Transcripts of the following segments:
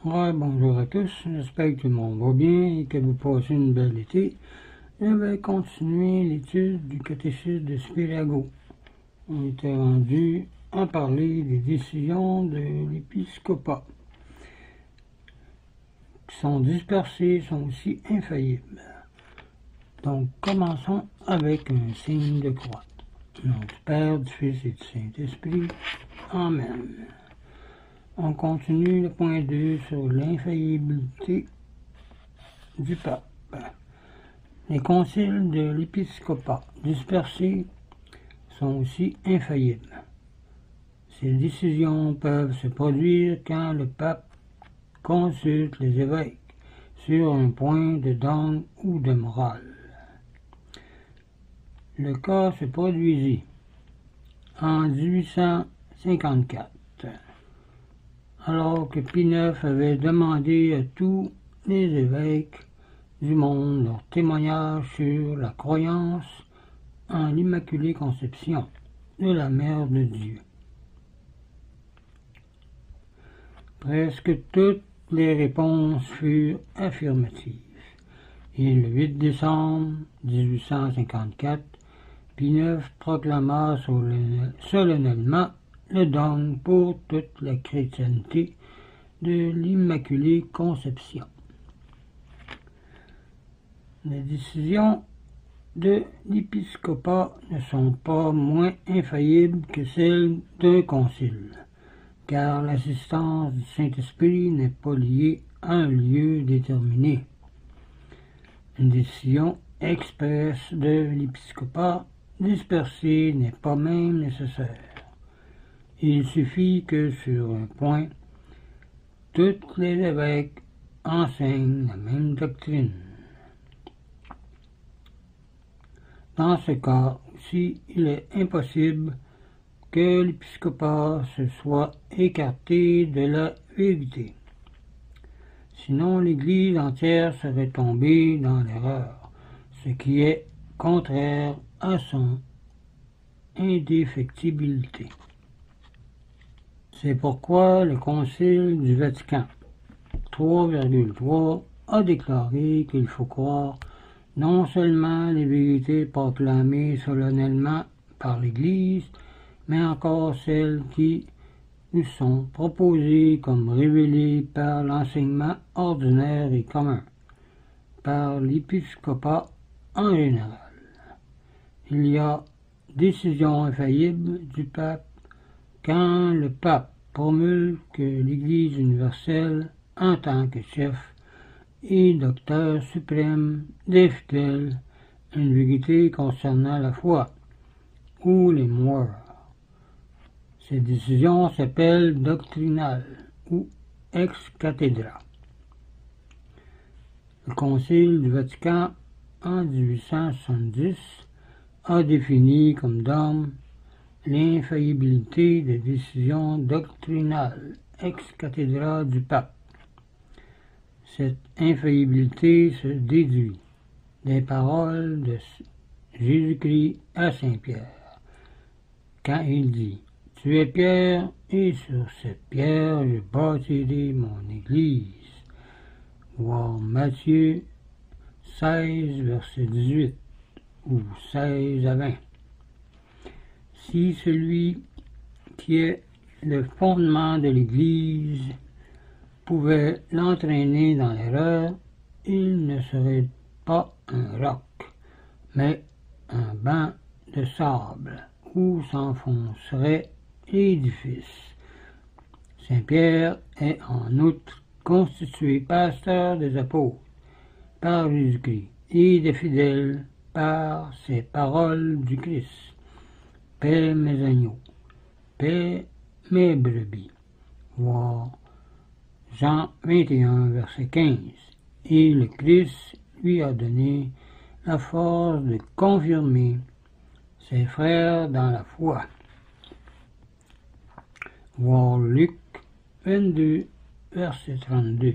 Ouais, bonjour à tous, j'espère que tout le monde va bien et que vous passez une belle été. Je vais continuer l'étude du catéchisme de Spirago. On était rendu à parler des décisions de l'épiscopat, qui sont dispersées, sont aussi infaillibles. Donc, commençons avec un signe de croix. Au nom du Père, du Fils et du Saint-Esprit. Amen. On continue le point 2 sur l'infaillibilité du pape. Les conciles de l'épiscopat dispersés sont aussi infaillibles. Ces décisions peuvent se produire quand le pape consulte les évêques sur un point de dogme ou de morale. Le cas se produisit en 1854, alors que Pie IX avait demandé à tous les évêques du monde leur témoignage sur la croyance en l'Immaculée Conception de la Mère de Dieu. Presque toutes les réponses furent affirmatives, et le 8 décembre 1854, Pie IX proclama solennellement le dogme pour toute la chrétienté de l'Immaculée Conception. Les décisions de l'épiscopat ne sont pas moins infaillibles que celles d'un concile, car l'assistance du Saint-Esprit n'est pas liée à un lieu déterminé. Une décision expresse de l'épiscopat dispersée n'est pas même nécessaire. Il suffit que sur un point, tous les évêques enseignent la même doctrine. Dans ce cas aussi, il est impossible que l'épiscopat se soit écarté de la vérité. Sinon, l'Église entière serait tombée dans l'erreur, ce qui est contraire à son indéfectibilité. C'est pourquoi le Concile du Vatican 3,3 a déclaré qu'il faut croire non seulement les vérités proclamées solennellement par l'Église, mais encore celles qui nous sont proposées comme révélées par l'enseignement ordinaire et commun, par l'épiscopat en général. Il y a décision infaillible du pape quand le pape promulgue que l'Église universelle, en tant que chef et docteur suprême des fidèles, une vérité concernant la foi ou les morts. Ces décisions s'appellent doctrinales ou ex cathedra. Le Concile du Vatican en 1870 a défini comme dogme l'infaillibilité des décisions doctrinales ex cathedra du pape. Cette infaillibilité se déduit des paroles de Jésus-Christ à Saint-Pierre, quand il dit « Tu es Pierre, et sur cette pierre je bâtirai mon Église ». Voir Matthieu 16, verset 18, ou 16 à 20. Si celui qui est le fondement de l'Église pouvait l'entraîner dans l'erreur, il ne serait pas un roc, mais un banc de sable où s'enfoncerait l'édifice. Saint-Pierre est en outre constitué pasteur des apôtres par Jésus-Christ et des fidèles par ces paroles du Christ. Paix mes agneaux, paix mes brebis. Voir Jean 21, verset 15. Et le Christ lui a donné la force de confirmer ses frères dans la foi. Voir Luc 22, verset 32.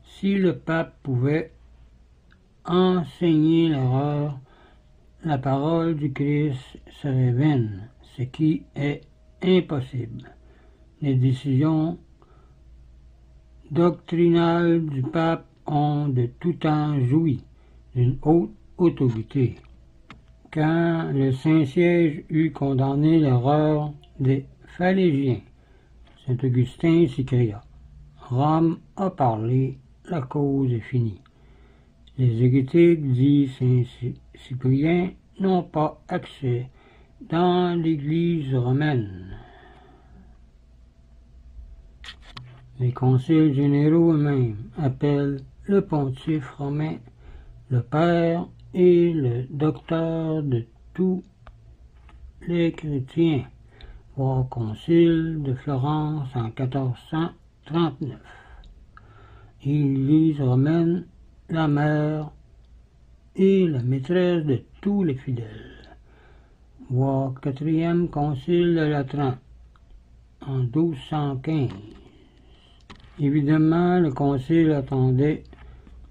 Si le pape pouvait enseigner l'erreur, la parole du Christ serait vaine, ce qui est impossible. les décisions doctrinales du pape ont de tout temps joui d'une haute autorité. Quand le Saint-Siège eut condamné l'erreur des Phalégiens, saint Augustin s'écria: « Rome a parlé, la cause est finie. Les hérétiques, dit saint Cyprien, n'ont pas accès dans l'Église romaine. » Les conciles généraux eux-mêmes appellent le pontife romain le Père et le docteur de tous les chrétiens, voir Concile de Florence en 1439. Et l'Église romaine, la mère et la maîtresse de tous les fidèles, voir 4e Concile de Latran en 1215. Évidemment, le Concile attendait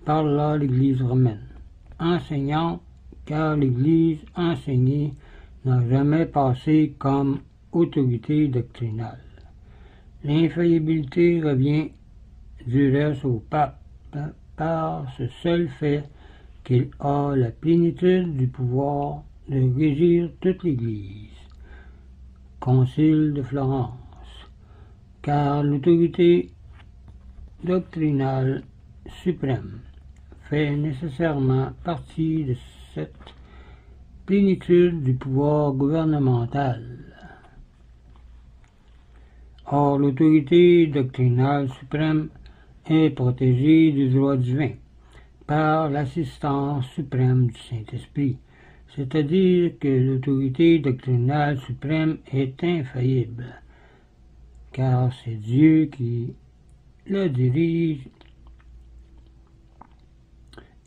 par là l'Église romaine, enseignante, car l'Église enseignée n'a jamais passé comme autorité doctrinale. L'infaillibilité revient du reste au pape par ce seul fait qu'il a la plénitude du pouvoir de régir toute l'Église. Concile de Florence. Car l'autorité doctrinale suprême fait nécessairement partie de cette plénitude du pouvoir gouvernemental. Or, l'autorité doctrinale suprême est protégée du droit divin par l'assistance suprême du Saint-Esprit, c'est-à-dire que l'autorité doctrinale suprême est infaillible, car c'est Dieu qui la dirige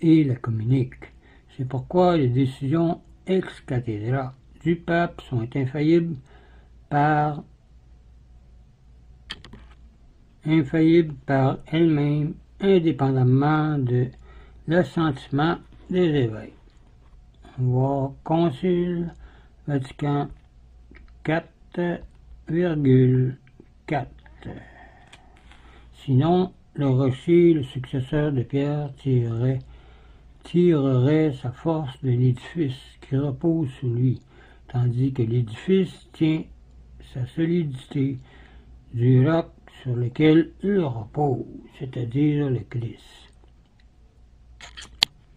et la communique. C'est pourquoi les décisions ex cathedra du pape sont infaillibles par elles-mêmes, indépendamment de l'assentiment des évêques. Voir Concile Vatican 4,4. Sinon, le rocher, le successeur de Pierre, tirerait sa force de l'édifice qui repose sous lui, tandis que l'édifice tient sa solidité du roc sur lequel il repose, c'est-à-dire le Christ.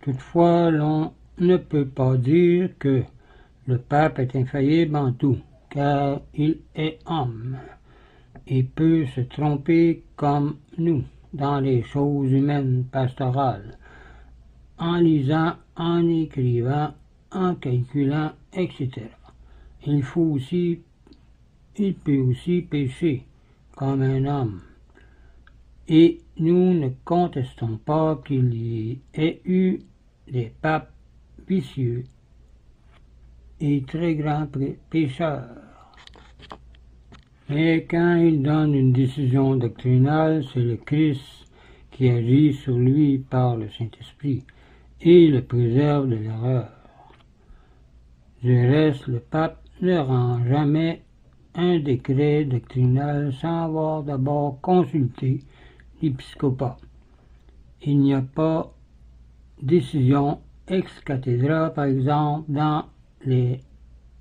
Toutefois, l'on ne peut pas dire que le pape est infaillible en tout, car il est homme et peut se tromper comme nous dans les choses humaines pastorales, en lisant, en écrivant, en calculant, etc. Il peut aussi pécher comme un homme. Et nous ne contestons pas qu'il y ait eu des papes vicieux et très grands pécheurs. Mais quand il donne une décision doctrinale, c'est le Christ qui agit sur lui par le Saint-Esprit et le préserve de l'erreur. Du reste, le pape ne rend jamais un décret doctrinal sans avoir d'abord consulté l'épiscopat. Il n'y a pas décision ex cathedra, par exemple, dans les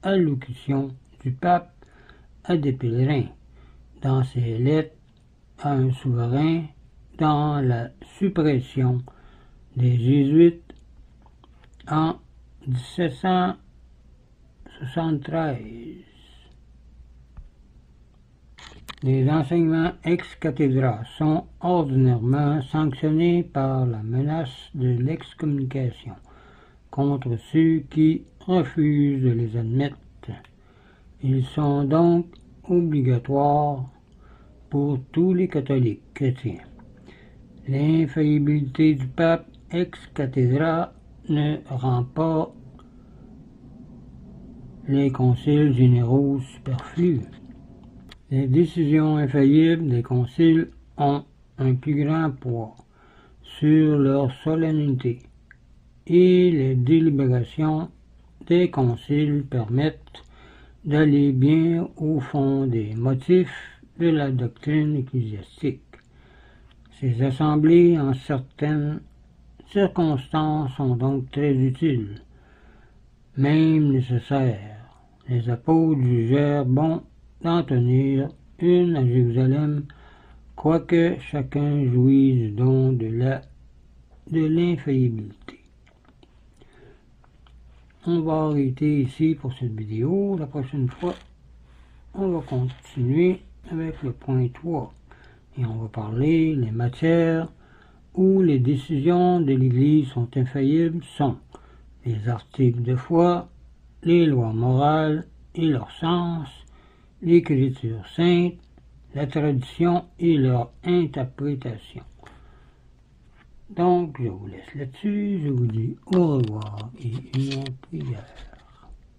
allocutions du pape à des pèlerins, dans ses lettres à un souverain, dans la suppression des jésuites en 1773. Les enseignements ex cathedra sont ordinairement sanctionnés par la menace de l'excommunication contre ceux qui refusent de les admettre. Ils sont donc obligatoires pour tous les catholiques chrétiens. L'infaillibilité du pape ex cathedra ne rend pas les conciles généraux superflus. Les décisions infaillibles des conciles ont un plus grand poids sur leur solennité, et les délibérations des conciles permettent d'aller bien au fond des motifs de la doctrine ecclésiastique. Ces assemblées, en certaines circonstances, sont donc très utiles, même nécessaires. Les apôtres jugèrent bon d'en tenir une à Jérusalem, quoique chacun jouisse du don de l'infaillibilité. On va arrêter ici pour cette vidéo. La prochaine fois, on va continuer avec le point 3 et on va parler les matières où les décisions de l'Église sont infaillibles sont les articles de foi, les lois morales et leur sens, l'Écriture sainte, la tradition et leur interprétation. Donc, je vous laisse là-dessus, je vous dis au revoir et une prière.